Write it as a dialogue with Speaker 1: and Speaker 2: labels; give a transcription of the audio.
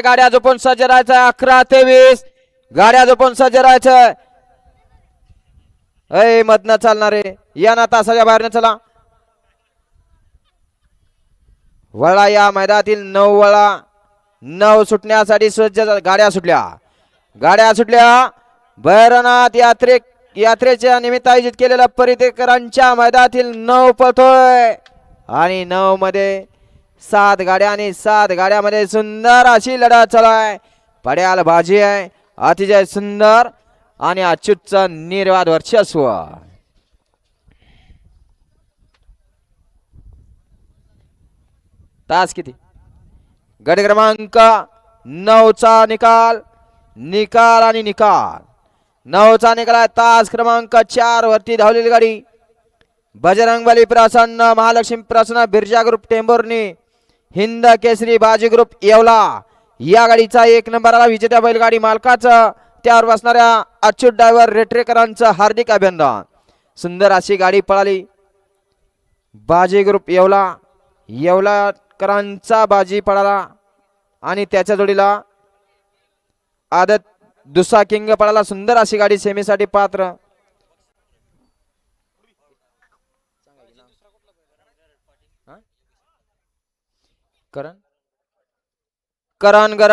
Speaker 1: गाड्या झोपून सज्ज राहायचं. 11-23 गाड्या झोपून सज्ज राहायचं. अय मधनं चालणारे या ना तासाच्या बाहेरनं चला. वळा या मैदानातील 9 वळा 9 सुटण्यासाठी सज्ज. गाड्या सुटल्या. भैरवनाथ यात्रेच्या निमित्त आयोजित केलेल्या परितेकरांच्या मैदानातील 9 पळतोय आणि 9 मध्ये 7 गाड्या आणि 7 गाड्यामध्ये सुंदर अशी लढत चालू आहे. पड्याल बाजी आहे अतिशय सुंदर आणि अच्युतचा निर्वाद वर्चस्व. तास किती? गट क्रमांक 9 चा निकाल आणि निकाल 9 चा निकाल आहे. तास क्रमांक 4 वरती धावलेली गाडी बजरंगबली प्रसन्न, महालक्ष्मी प्रसन्न, बिरजा ग्रुप टेंभुर्णी, हिंद केसरी बाजी ग्रुप येवला या गाडीचा 1 नंबरला विजेत्या बैलगाडी मालकाचं त्यावर बसणाऱ्या अच्युत ड्रायव्हर रेटरेकरांचं हार्दिक अभिनंदन. सुंदर अशी गाडी पळाली. बाजी ग्रुप येवलाकरांचा बाजी पळाला आणि त्याच्या जोडीला आदत दुसरा किंग पळाला. सुंदर अशी गाडी सेमीसाठी पात्र. करण गरड